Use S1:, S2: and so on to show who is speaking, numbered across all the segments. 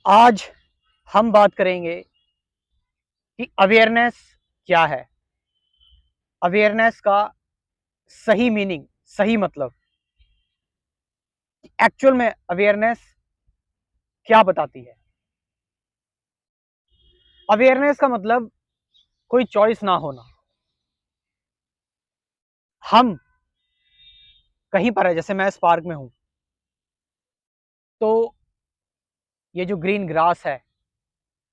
S1: आज हम बात करेंगे कि अवेयरनेस क्या है। अवेयरनेस का सही मीनिंग, सही मतलब, एक्चुअल में अवेयरनेस क्या बताती है। अवेयरनेस का मतलब कोई चॉइस ना होना। हम कहीं पर है, जैसे मैं इस पार्क में हूं, तो ये जो ग्रीन ग्रास है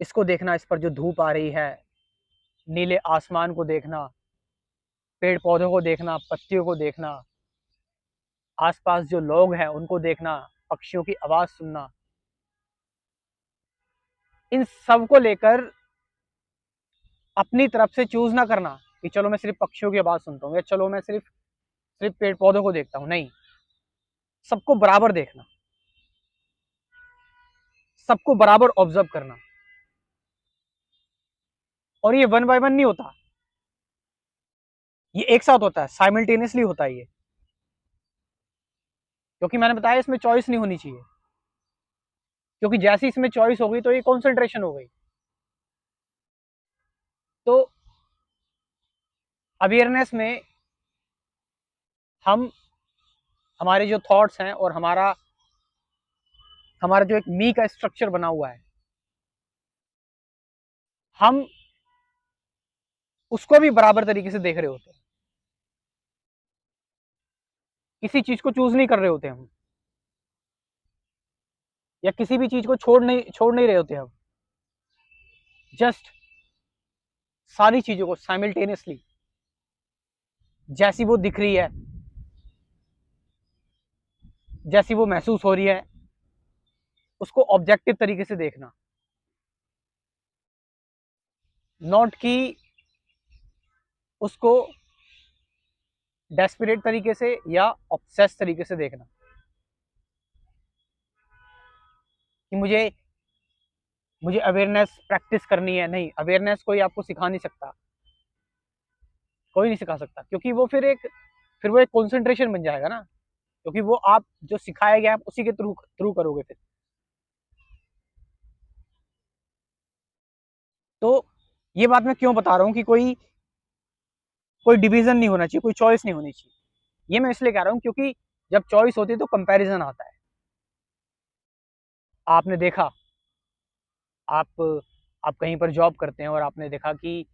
S1: इसको देखना, इस पर जो धूप आ रही है, नीले आसमान को देखना, पेड़ पौधों को देखना, पत्तियों को देखना, आसपास जो लोग हैं उनको देखना, पक्षियों की आवाज सुनना, इन सब को लेकर अपनी तरफ से चूज ना करना कि चलो मैं सिर्फ पक्षियों की आवाज सुनता हूँ या चलो मैं सिर्फ सिर्फ पेड़ पौधों को देखता हूँ। नहीं, सबको बराबर देखना, सबको बराबर ऑब्जर्व करना। और ये वन बाय वन नहीं होता, ये एक साथ होता है, साइमल्टेनियसली होता है ये। क्योंकि मैंने बताया इसमें चॉइस नहीं होनी चाहिए, क्योंकि जैसी इसमें चॉइस हो गई तो ये कॉन्सेंट्रेशन हो गई। तो अवेयरनेस में हम हमारे जो थॉट्स हैं और हमारा हमारा जो एक मी का स्ट्रक्चर बना हुआ है, हम उसको भी बराबर तरीके से देख रहे होते हैं। किसी चीज को चूज नहीं कर रहे होते हम, या किसी भी चीज को छोड़ नहीं रहे होते हम। जस्ट सारी चीजों को साइमल्टेनियसली, जैसी वो दिख रही है, जैसी वो महसूस हो रही है, उसको ऑब्जेक्टिव तरीके से देखना। नॉट कि उसको डेस्परेट तरीके से या ऑब्सेस तरीके से देखना कि मुझे अवेयरनेस प्रैक्टिस करनी है। नहीं, अवेयरनेस कोई आपको सिखा नहीं सकता, कोई नहीं सिखा सकता, क्योंकि वो फिर वो एक कॉन्सेंट्रेशन बन जाएगा ना। क्योंकि वो आप जो सिखाया गया आप उसी के थ्रू थ्रू करोगे फिर। तो ये बात मैं क्यों बता रहा हूँ कि कोई कोई डिवीजन नहीं होना चाहिए, कोई चॉइस नहीं होनी चाहिए। ये मैं इसलिए कह रहा हूँ क्योंकि जब चॉइस होती है तो कंपैरिजन आता है। आपने देखा, आप आप कहीं पर जॉब करते हैं और आपने देखा कि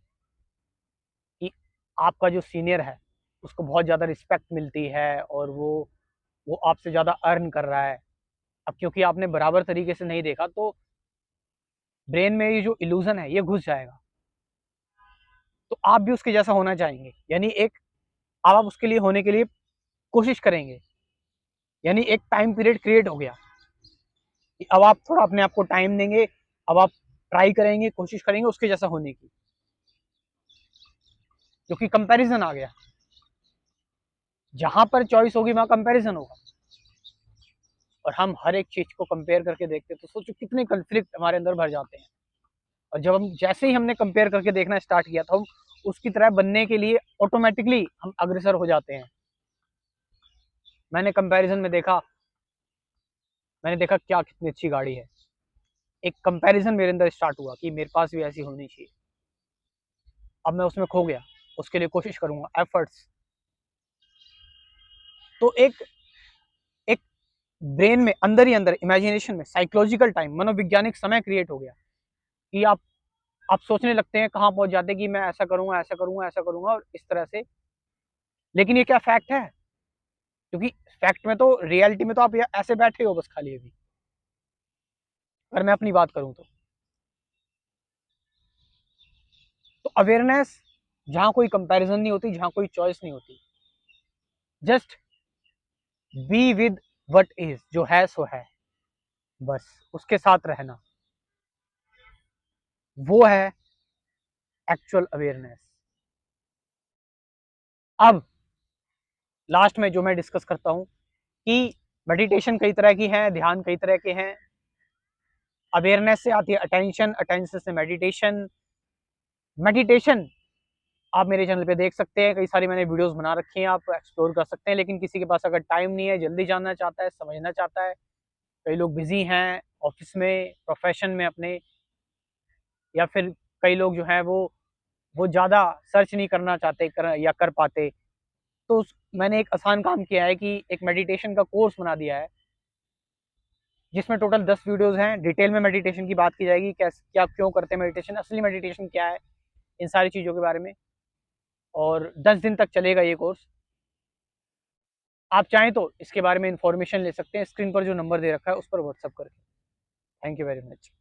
S1: आपका जो सीनियर है उसको बहुत ज़्यादा रिस्पेक्ट मिलती है और वो आपसे ज़्यादा अर्न कर रहा है। अब क्योंकि आपने बराबर तरीके से नहीं देखा तो ब्रेन में ये जो इल्यूजन है ये घुस जाएगा। तो आप भी उसके जैसा होना चाहेंगे, यानी एक आप उसके लिए होने के लिए कोशिश करेंगे। यानी एक टाइम पीरियड क्रिएट हो गया कि अब आप थोड़ा अपने आप को टाइम देंगे, अब आप ट्राई करेंगे, कोशिश करेंगे उसके जैसा होने की, क्योंकि कंपैरिजन आ गया। जहां पर चॉइस होगी वहां कंपैरिजन होगा। और हम हर एक चीज को कंपेयर करके देखते हैं तो सोचो कितने कन्फ्लिक्ट हमारे अंदर भर जाते हैं। और जब हम जैसे ही हमने कंपेयर करके देखना स्टार्ट किया तो हम उसकी तरह बनने के लिए ऑटोमेटिकली हम अग्रसर हो जाते हैं। मैंने कंपैरिजन में देखा, मैंने देखा क्या कितनी अच्छी गाड़ी है। एक कंपैरिजन मेरे अंदर स्टार्ट हुआ कि मेरे पास भी ऐसी होनी चाहिए। अब मैं उसमें खो गया, उसके लिए कोशिश करूंगा, एफर्ट्स। तो एक एक ब्रेन में अंदर ही अंदर इमेजिनेशन में साइकोलॉजिकल टाइम, मनोवैज्ञानिक समय क्रिएट हो गया कि आप सोचने लगते हैं, कहाँ पहुंच जाते हैं कि मैं ऐसा करूंगा, ऐसा करूंगा, ऐसा करूंगा और इस तरह से। लेकिन ये क्या फैक्ट है? क्योंकि फैक्ट में तो, रियलिटी में तो आप ऐसे बैठे हो बस खाली अभी। अगर मैं अपनी बात करूं तो अवेयरनेस जहां कोई कंपैरिजन नहीं होती, जहां कोई चॉइस नहीं होती, just be with what is, जो है सो है, बस उसके साथ रहना, वो है एक्चुअल अवेयरनेस। अब लास्ट में जो मैं डिस्कस करता हूं कि मेडिटेशन कई तरह की है, ध्यान कई तरह के हैं। अवेयरनेस से आती है अटेंशन, अटेंशन से मेडिटेशन। मेडिटेशन आप मेरे चैनल पे देख सकते हैं, कई सारी मैंने वीडियोस बना रखी हैं, आप एक्सप्लोर कर सकते हैं। लेकिन किसी के पास अगर टाइम नहीं है, जल्दी जानना चाहता है, समझना चाहता है, कई लोग बिजी हैं, ऑफिस में, प्रोफेशन में अपने, या फिर कई लोग जो हैं वो ज़्यादा सर्च नहीं करना चाहते या कर पाते। तो मैंने एक आसान काम किया है कि एक मेडिटेशन का कोर्स बना दिया है, जिसमें टोटल 10 वीडियोस हैं। डिटेल में मेडिटेशन की बात की जाएगी, क्या क्यों करते हैं मेडिटेशन, असली मेडिटेशन क्या है, इन सारी चीज़ों के बारे में। और 10 दिन तक चलेगा ये कोर्स। आप चाहें तो इसके बारे में इन्फॉर्मेशन ले सकते हैं, स्क्रीन पर जो नंबर दे रखा है उस पर व्हाट्सअप करके। Thank you very much.